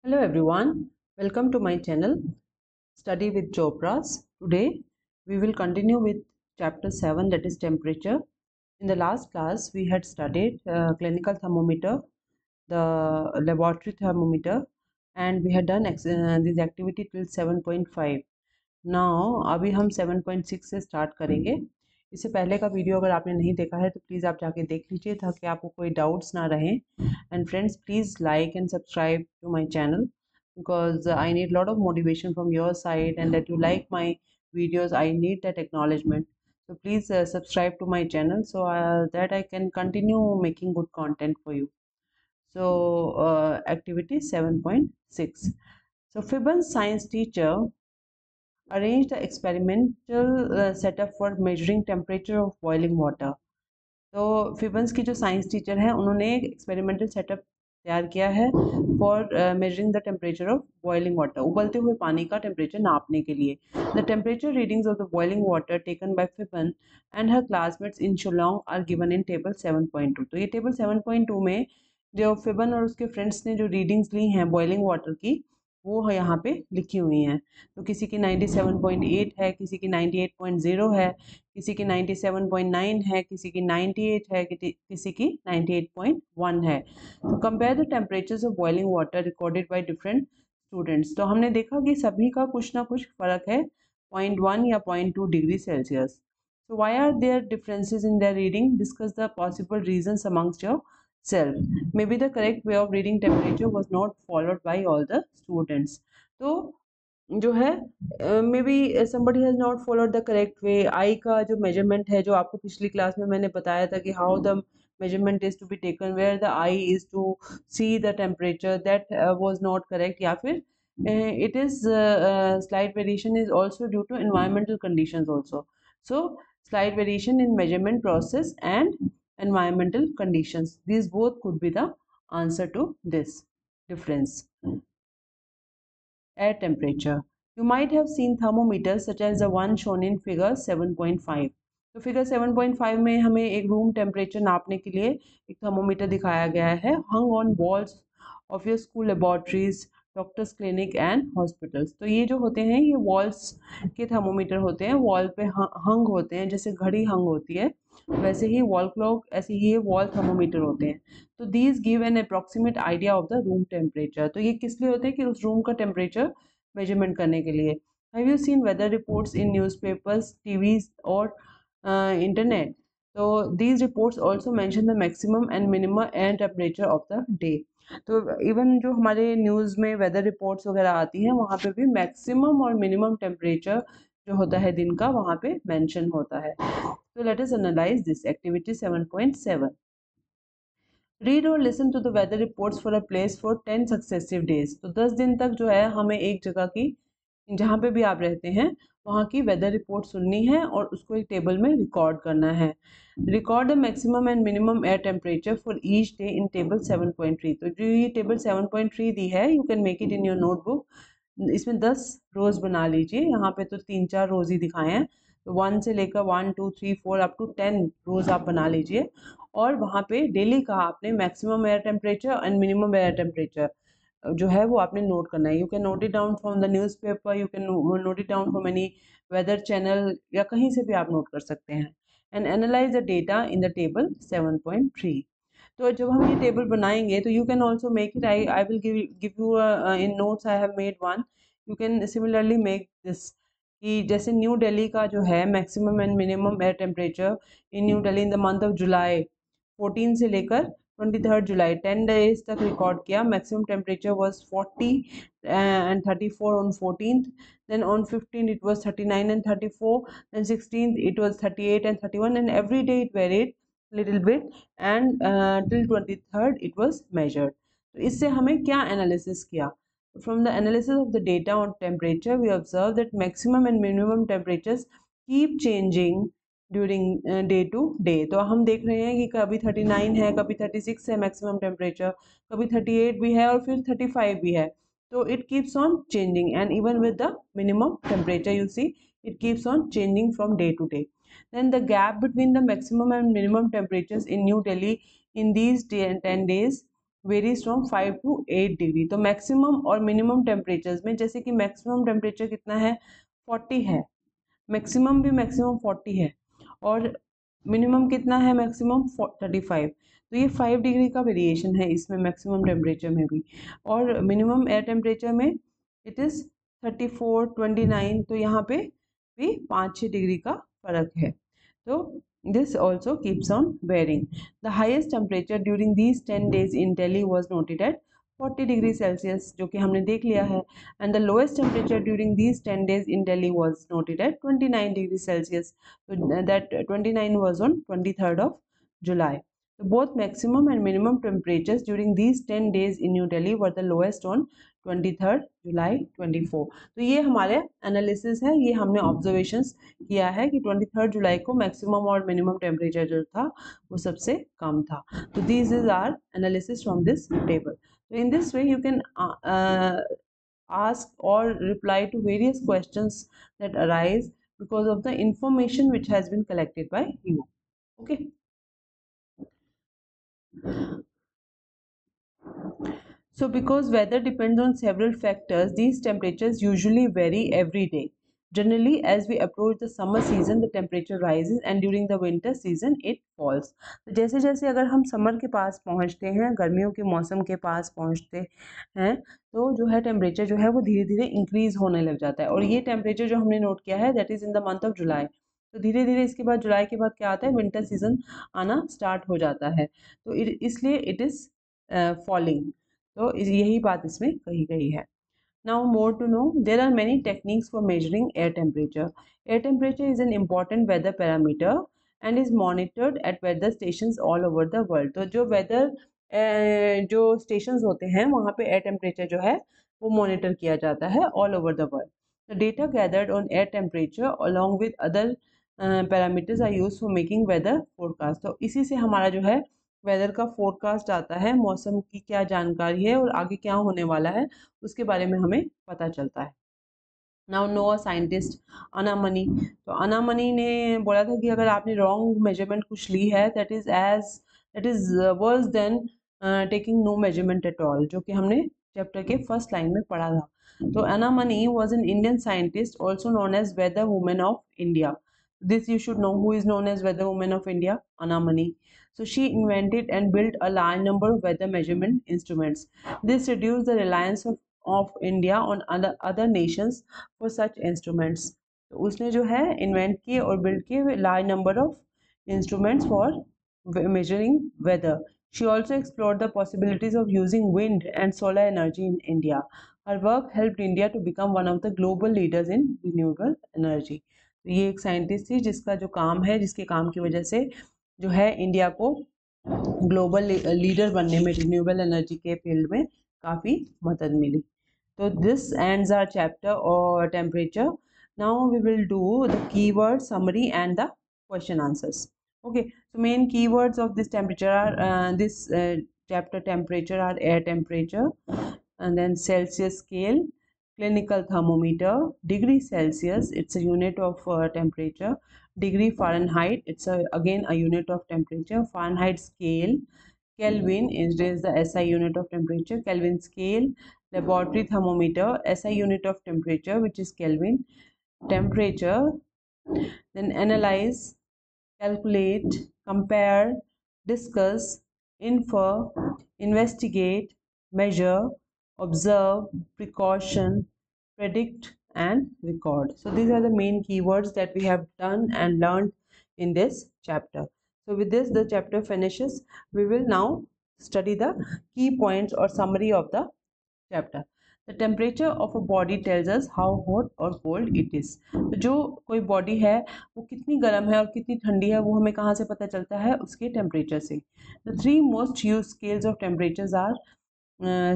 Hello everyone, welcome to my channel Study with Chopras. Today we will continue with chapter 7, that is temperature. In the last class we had studied clinical thermometer, the laboratory thermometer, and we had done this activity till 7.5. Now अभी हम 7.6 से start करेंगे। इससे पहले का video अगर आपने नहीं देखा है तो प्लीज़ आप जाके देख लीजिए ताकि आपको कोई डाउट्स ना रहें। And friends, please like and subscribe to my channel because I need a lot of motivation from your side, and that you like my videos. I need that acknowledgement. So please subscribe to my channel so that I can continue making good content for you. So activity 7.6. So Fibbon's science teacher arranged the experimental setup for measuring temperature of boiling water. तो फिबन्स की जो science teacher है उन्होंने एक experimental setup तैयार किया है for measuring the temperature of boiling water, उबलते हुए पानी का टेम्परेचर नापने के लिए। The temperature readings of the boiling water taken by फिबन and her classmates in Shillong are given in table 7.2। तो ये टेबल 7.2 में जो फिबन और उसके फ्रेंड्स ने जो रीडिंग्स ली हैं बॉइलिंग वाटर की वो यहाँ पे लिखी हुई हैं। तो किसी की 97.8 है, किसी की 98.0 है, किसी की 97.9 है, किसी की 98 है, किसी की 98.1 है। तो compare the temperatures of boiling water recorded by different students. तो हमने देखा कि सभी का कुछ ना कुछ फ़र्क है, 0.1 या 0.2 degree Celsius. So why are there differences in their reading? Discuss the possible reasons amongst yourself. Maybe the correct way of reading temperature was not followed by all the students. तो जो है may be somebody has not followed the correct way. आई का जो measurement है, जो आपको पिछली class में मैंने बताया था कि how the measurement is to be taken, where the eye is to see the temperature, that was not correct. या फिर it is slight variation is also due to environmental conditions also. So slight variation in measurement process and environmental conditions, these both could be the answer to this difference. Air temperature. You might have seen thermometers such as the one shown in figure 7.5. तो figure 7.5 में हमें एक room temperature नापने के लिए एक thermometer दिखाया गया है, हंग on walls of your school laboratories, doctors clinic and hospitals. तो ये जो होते हैं ये वॉल्स के थर्मोमीटर होते हैं, वॉल पे हंग होते हैं, जैसे घड़ी हंग होती है वैसे ही वॉल क्लॉक, ऐसे ही ये वॉल थर्मोमीटर होते हैं। तो these give an approximate idea of the room temperature. तो ये किस लिए होते हैं कि उस रूम का टेम्परेचर मेजरमेंट करने के लिए। Have you seen weather reports in newspapers, TVs और इंटरनेट? तो these reports also mention the maximum and minimum air temperature of the day. तो इवन जो हमारे न्यूज़ में वेदर रिपोर्ट्स वगैरह आती हैं वहाँ पे भी मैक्सिमम और मिनिमम टेम्परेचर जो होता है दिन का वहाँ पे मेंशन होता है। तो let us analyse this activity 7.7। Read और listen to the weather reports for a place for 10 successive days. तो 10 दिन तक जो है हमें एक जगह की, जहाँ पे भी आप रहते हैं वहाँ की वेदर रिपोर्ट सुननी है और उसको एक टेबल में रिकॉर्ड करना है। Record the maximum and minimum air temperature for each day in table 7.3। तो जो ये टेबल 7.3 दी है, you can make it in your notebook. इसमें 10 रोज बना लीजिए, यहाँ पे तो 3-4 रोज ही दिखाए हैं, तो 1 से लेकर 1 2 3 4 अप टू 10 रोज आप बना लीजिए। और वहाँ पे डेली का आपने maximum air temperature and minimum air temperature जो है वो आपने नोट करना है। You can note it down from the newspaper, you can note it down from any weather channel, या कहीं से भी आप नोट कर सकते हैं। And analyse the data in the table 7.3। तो जब हम ये टेबल बनाएंगे तो you can also make it, I will give you in notes, I have made one, you can similarly make this. कि जैसे न्यू दिल्ली का जो है maximum and minimum air temperature in new Delhi in the month of July 14 से लेकर 23 जुलाई 10 days तक record किया। Maximum temperature was 40 and 34 on 14th, then on 15th it was 39 and 34, then 16th it was 38 and 31, and every day it varied little bit, and till 23rd it was measured. तो इससे हमें क्या analysis किया? From the analysis of the data on temperature, we observe that maximum and minimum temperatures keep changing during day to day. तो हम देख रहे हैं कि कभी 39 है, कभी 36 है मैक्सिमम टेम्परेचर, कभी 38 भी है और फिर 35 भी है। तो it keeps on changing, and even with the minimum temperature you see it keeps on changing from day to day. Then the gap between the maximum and minimum temperatures in New Delhi in these 10 days varies from 5 to 8 degree. तो maximum और minimum temperatures में, जैसे कि maximum temperature कितना है 40 है, maximum भी maximum 40 है, और मिनिमम कितना है मैक्सिमम 35। तो ये 5 डिग्री का वेरिएशन है इसमें मैक्सिमम टेम्परेचर में भी, और मिनिमम एयर टेम्परेचर में इट इज़ 34 29। तो यहाँ पे भी 5-6 डिग्री का फर्क है। तो this also keeps on varying. The highest temperature during these 10 days in Delhi was noted at 40 degree Celsius, जो कि हमने देख लिया है, and the lowest temperature during these 10 days in Delhi was noted at 29 degree Celsius. So that 29 was on 23rd of July. So both maximum and minimum temperatures during these 10 days in New Delhi were the lowest on 23rd July 24। तो ये हमारे analysis है, ये हमने observations किया है कि 23rd जुलाई को मैक्सिमम और मिनिमम टेम्परेचर जो था वो सबसे कम था। तो this is our analysis from this table. So in this way you can ask or reply to various questions that arise because of the information which has been collected by you. Okay. So because weather depends on several factors, these temperatures usually vary every day. Generally, as we approach the summer season, the temperature rises and during the winter season it falls. तो जैसे जैसे अगर हम summer के पास पहुंचते हैं, गर्मियों के मौसम के पास पहुंचते हैं, तो जो है टेम्परेचर जो है वो धीरे धीरे इंक्रीज होने लग जाता है। और ये टेम्परेचर जो हमने नोट किया है that is in the month of July. तो धीरे धीरे इसके बाद जुलाई के बाद क्या आता है, विंटर सीजन आना स्टार्ट हो जाता है। तो इसलिए इट इज़ फॉलिंग। तो यही बात इसमें कही गई है। Now more to know, there are many techniques for measuring air temperature. Air temperature is an important weather parameter and is monitored at weather stations all over the world. तो जो weather जो स्टेशंस होते हैं वहाँ पे air temperature जो है वो मॉनिटर किया जाता है all over the world. The data gathered on air temperature along with other parameters are used for making weather forecast. तो इसी से हमारा जो है वेदर का फोरकास्ट आता है, मौसम की क्या जानकारी है और आगे क्या होने वाला है उसके बारे में हमें पता चलता है। Now no a scientist अनामनी। तो अनामनी ने बोला था कि अगर आपने रॉन्ग मेजरमेंट कुछ ली है that is worse than taking no measurement at all, जो कि हमने चैप्टर के फर्स्ट लाइन में पढ़ा था। तो अनामनी was an Indian scientist also known as weather women of India. This you should know who is known as weather woman of India, Anamani. So she invented and built a large number of weather measurement instruments. This reduced the reliance of India on other nations for such instruments. तो उसने जो है invent किए और build किए large number of instruments for measuring weather. She also explored the possibilities of using wind and solar energy in India. Her work helped India to become one of the global leaders in renewable energy. तो ये एक scientist थी जिसका जो काम है, जिसके काम की वजह से जो है इंडिया को ग्लोबल लीडर बनने में रिन्यूएबल एनर्जी के फील्ड में काफ़ी मदद मिली। So this ends our chapter or temperature. Now we will do the keyword summary and the question answers. Okay, so main keywords of this temperature are this chapter temperature are air temperature, and then Celsius scale, clinical thermometer, degree Celsius, it's a unit of temperature, degree Fahrenheit, it's again a unit of temperature, Fahrenheit scale, Kelvin is the SI unit of temperature, Kelvin scale, laboratory thermometer, SI unit of temperature which is Kelvin, temperature, then analyze, calculate, compare, discuss, infer, investigate, measure, observe, precaution, predict and record. So these are the main keywords that we have done and learned in this chapter. So with this the chapter finishes. We will now study the key points or summary of the chapter. The temperature of a body tells us how hot or cold it is. तो जो कोई body है वो कितनी गर्म है और कितनी ठंडी है वो हमें कहाँ से पता चलता है, उसके टेम्परेचर से। The three most used scales of temperatures are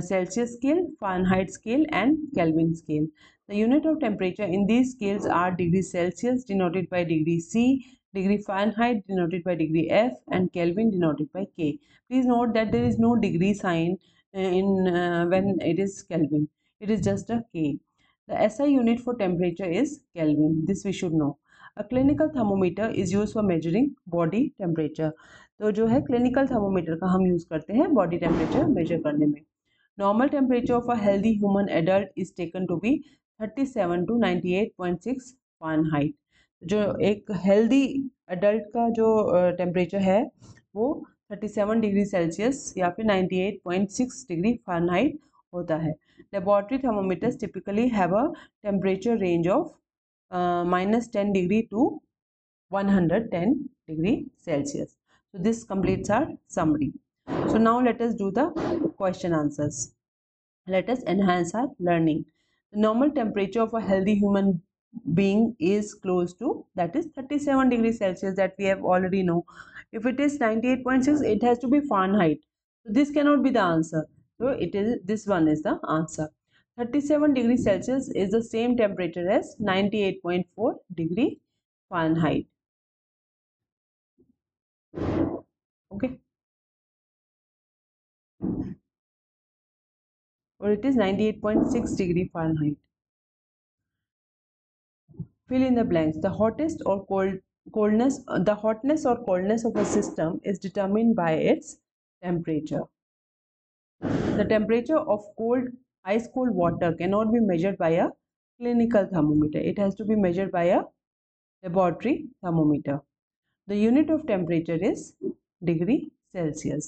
Celsius scale, Fahrenheit scale and Kelvin scale. The unit of temperature in these scales are degree Celsius denoted by degree C, degree Fahrenheit denoted by degree F and Kelvin denoted by K. Please note that there is no degree sign in when it is Kelvin. It is just a K. The SI unit for temperature is Kelvin. This we should know. A clinical thermometer is used for measuring body temperature. तो जो है clinical thermometer का हम use करते हैं body temperature measure करने में। Normal temperature of a healthy human adult is taken to be 37 to 98.6 Fahrenheit. जो एक हेल्दी एडल्ट का जो टेम्परेचर है वो 37 डिग्री सेल्सियस या फिर 98.6 डिग्री फ़ारेनहाइट होता है। Laboratory thermometers typically have a temperature range of -10 degree to 110 degree Celsius. So this completes our summary. So now let us do the question answers. Let us enhance our learning. The normal temperature of a healthy human being is close to, that is 37 degrees Celsius, that we have already know. If it is 98.6, it has to be Fahrenheit. So this cannot be the answer. So it is, this one is the answer. 37 degrees Celsius is the same temperature as 98.4 degree Fahrenheit. Okay, or it is 98.6 degree Fahrenheit. Fill in the blanks. The hottest or the hotness or coldness of a system is determined by its temperature. The temperature of ice cold water cannot be measured by a clinical thermometer. It has to be measured by a laboratory thermometer. The unit of temperature is degree Celsius.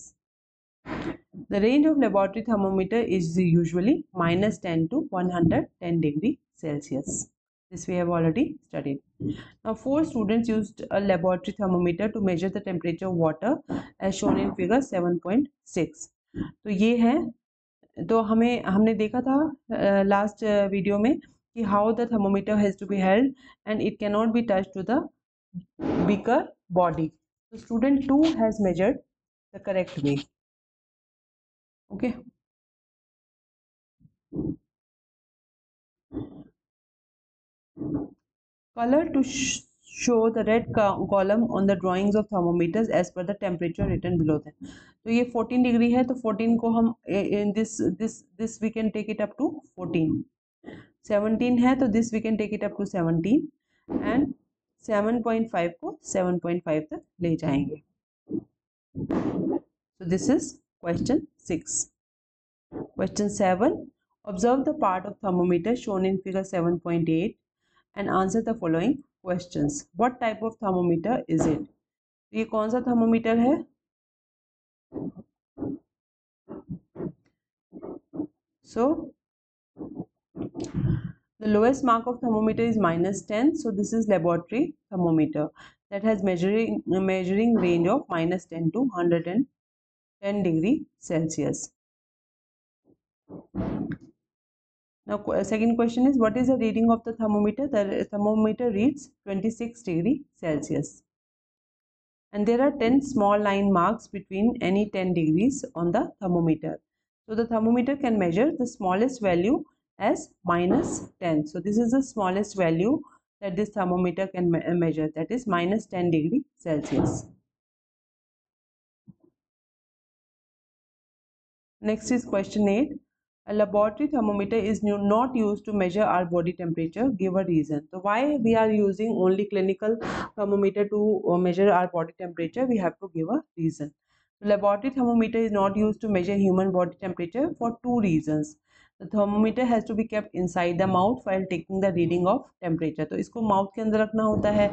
The range of laboratory thermometer is usually -10 to 110 degree Celsius. This we have already studied. Now, 4 students used a laboratory thermometer to measure the temperature of water as shown in figure 7.6. तो ये है, तो हमने देखा था last video में कि how the thermometer has to be held and it can not be touch to the beaker body. So student 2 has measured the correct way. Okay. Color to show the red column on the drawings of thermometers as per the temperature written below them. तो ये 14 degree है, तो 14 को हम in this we can take it up to 14. 17 है तो this we can take it up to 17 and 7.5 को 7.5 तक ले जाएंगे. So this is question 6. Question 7. Observe the part of thermometer shown in figure 7.8 and answer the following questions. What type of thermometer is it? ये कौन सा thermometer है? So the lowest mark of thermometer is -10. So this is laboratory thermometer that has measuring range of -10 to 110 degree Celsius. Now second question is, what is the reading of the thermometer? The thermometer reads 26 degree Celsius. And there are 10 small line marks between any 10 degrees on the thermometer. So the thermometer can measure the smallest value as -10. So this is the smallest value that this thermometer can measure, that is -10 degree Celsius. Next is question 8. A laboratory thermometer is not used to measure our body temperature. Give a reason. So why we are using only clinical thermometer to measure our body temperature? We have to give a reason. The laboratory thermometer is not used to measure human body temperature for 2 reasons. The thermometer has to be kept inside the mouth while taking the reading of temperature. तो इसको mouth के अंदर रखना होता है.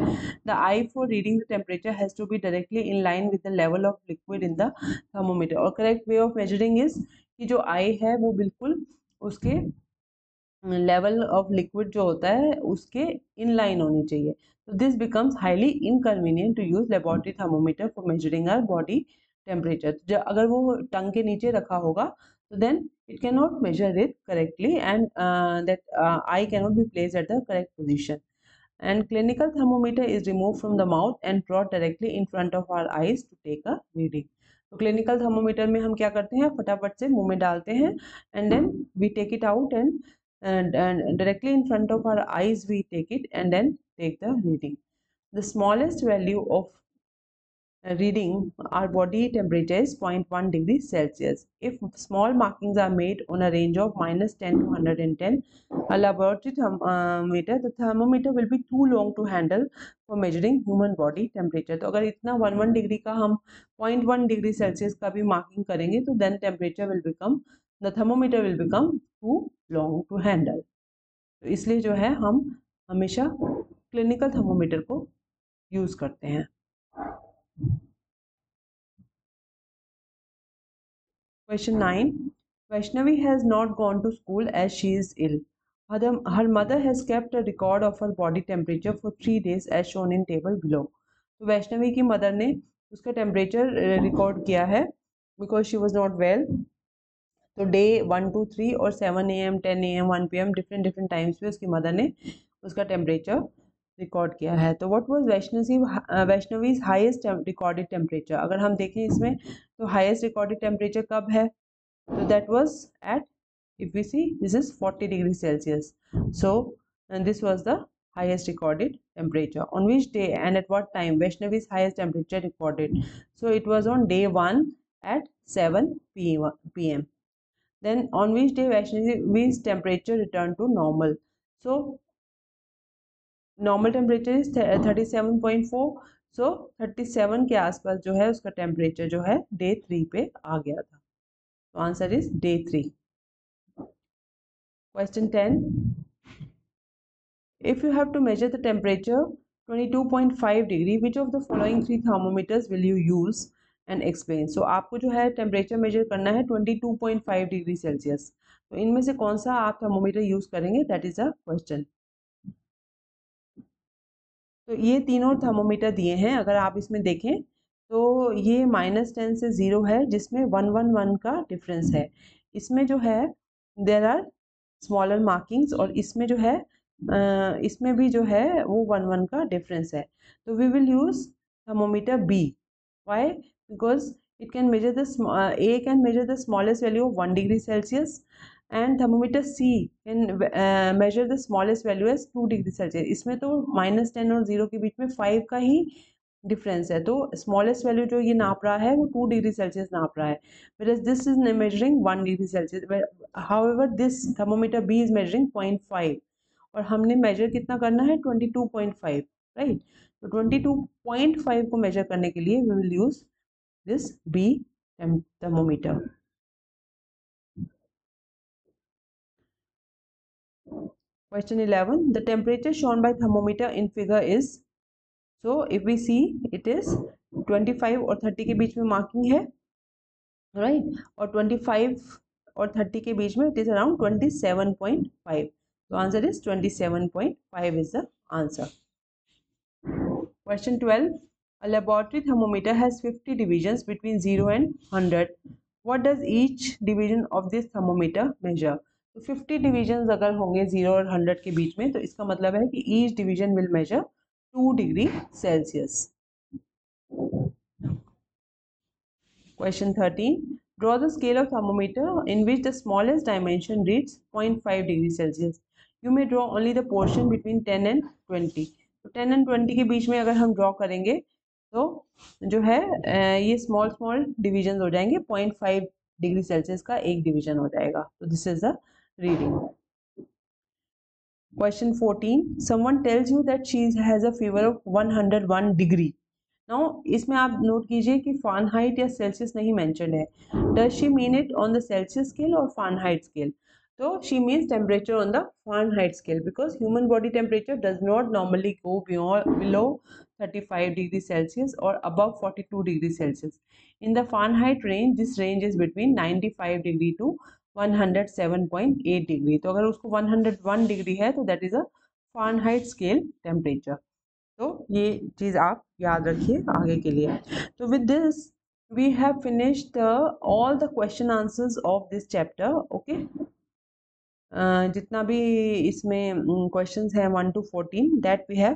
The eye for reading the temperature has to be directly in line with the level of liquid in the thermometer. और correct way of measuring is कि जो आई है वो बिल्कुल उसके लेवल ऑफ लिक्विड जो होता है उसके इनलाइन होनी चाहिए. तो this becomes highly inconvenient to use laboratory thermometer for measuring our body temperature. अगर वो टंग के नीचे रखा होगा तो then it cannot measure it correctly and that eye cannot be placed at the correct position. And clinical thermometer is removed from the mouth and brought directly in front of our eyes to take a reading. तो clinical thermometer में हम क्या करते हैं, फटाफट से मुंह में डालते हैं and then we take it out and directly in front of our eyes we take it and then take the reading. The smallest value of reading our body temperature is 0.1 degrees Celsius. If small markings are made on a range of -10 to 110, a laboratory thermometer, the thermometer will be too long to handle for measuring human body temperature. तो अगर इतना 1 degree का हम 0.1 degree Celsius का भी marking करेंगे तो then temperature will become, the thermometer will become too long to handle. तो इसलिए जो है हम हमेशा क्लिनिकल थर्मोमीटर को यूज़ करते हैं. Question 9. Vaishnavi has not gone to school as she is ill. Her mother has kept a record of her body temperature for 3 days as shown in table below. तो वैष्णवी की mother ने उसका temperature record किया है because she was not well. तो day 1 to 3 और 7 AM 10 AM 1 PM different times पे उसकी मदर ने उसका टेम्परेचर रिकॉर्ड किया है. तो what was Vaishnavi's highest recorded temperature. अगर हम देखें इसमें तो हाईएस्ट रिकॉर्डेड टेम्परेचर कब है, तो that was at, if we see, this is 40 degrees Celsius. So and this was the highest recorded temperature. On which day and at what time Vaishnavi's highest temperature recorded? So it was on day 1 at 7 PM. Then on which day Vaishnavi's temperature returned to normal? So normal temperature is 37.4. सो 37 के आसपास जो है उसका temperature जो है day 3 पे आ गया था. तो answer is day 3. Question 10. If you have to measure the temperature 22.5 degree, which of the following 3 thermometers will you use and explain. So आपको जो है टेम्परेचर मेजर करना है 22.5 डिग्री सेल्सियस. तो इनमें से कौन सा आप थर्मोमीटर यूज करेंगे, दैट इज अ क्वेश्चन. तो ये तीनों थर्मोमीटर दिए हैं. अगर आप इसमें देखें तो ये -10 से 0 है जिसमें 111 का डिफरेंस है. इसमें जो है देर आर स्मॉलर मार्किंग्स और इसमें जो है इसमें भी जो है वो 11 का डिफरेंस है. तो we will use thermometer B. Why? Because it can measure the A can measure the smallest value of 1 degree Celsius and thermometer C can measure the smallest value as 2 degree Celsius. इसमें तो -10 और 0 के बीच में 5 का ही difference है. तो smallest value जो ये नाप रहा है वो 2 डिग्री सेल्सियस नाप रहा है, whereas this is measuring 1 degree Celsius. However this thermometer B is measuring 0.5 और हमने मेजर कितना करना है 22.5, राइट. तो 22.5 को मेजर करने के लिए we will use this B thermometer. Question 11. The temperature shown by thermometer in figure is, so if we see it is 25 और 30 के बीच में मार्किंग है, राइट. और 25 और 30 के बीच में इट इज अराउंड 27.5. तो answer is 27.5 is the answer. Question 12. A laboratory thermometer has 50 divisions between 0 and 100. What does each division of this thermometer measure? तो 50 divisions अगर होंगे 0 और 100 के बीच में तो इसका मतलब है कि each division will measure 2 degree Celsius. Question 13. Draw the scale of thermometer in which the smallest dimension reads 0.5 degree Celsius. You may draw only the portion between 10 and 20. तो 10 and 20 के बीच में अगर हम ड्रॉ करेंगे तो जो है ये स्मॉल स्मॉल डिविजन हो जाएंगे. 0.5 डिग्री सेल्सियस का एक डिवीजन हो जाएगा. तो this is the reading. Question 14. Someone tells you that she has a fever of 101 degree. Now इसमें आप नोट कीजिए कि फ़ारेनहाइट या सेल्सियस नहीं मेंशन्ड है. Does she mean it on the Celsius scale और फ़ारेनहाइट स्केल? तो she means temperature on the Fahrenheit scale because human body temperature does not normally go below 35 degree Celsius और above 42 degree Celsius. In the Fahrenheit range this range is between 95 degree to 107.8 degree. तो अगर उसको 101 degree है तो that is a Fahrenheit scale temperature. तो ये चीज़ आप याद रखिए आगे के लिए. तो with this we have finished all the question answers of this chapter. Okay, जितना भी इसमें क्वेश्चंस हैं 1 to 14 that we have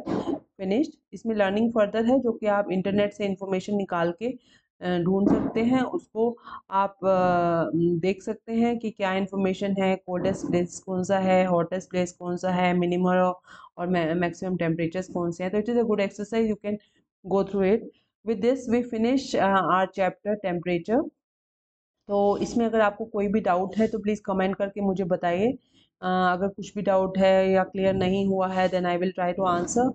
finished. इसमें लर्निंग फर्दर है जो कि आप इंटरनेट से इंफॉर्मेशन निकाल के ढूंढ सकते हैं. उसको आप देख सकते हैं कि क्या इन्फॉर्मेशन है, कोल्डेस्ट प्लेस कौन सा है, हॉटेस्ट प्लेस कौन सा है, मिनिमम और मैक्सिमम टेम्परेचर्स कौन से हैं. तो it is a good exercise, you can go through it. with this we finish our chapter temperature. तो इसमें अगर आपको कोई भी डाउट है तो प्लीज़ कमेंट करके मुझे बताइए। अगर कुछ भी डाउट है या क्लियर नहीं हुआ है then I will try to answer.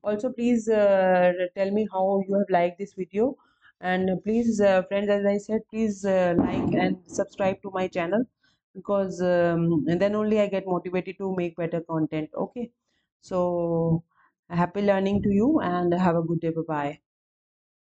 Also please tell me how you have like this video, and please friends, as I said, please like and subscribe to my channel, because and then only I get motivated to make better content. Okay, so happy learning to you and have a good day. Bye bye.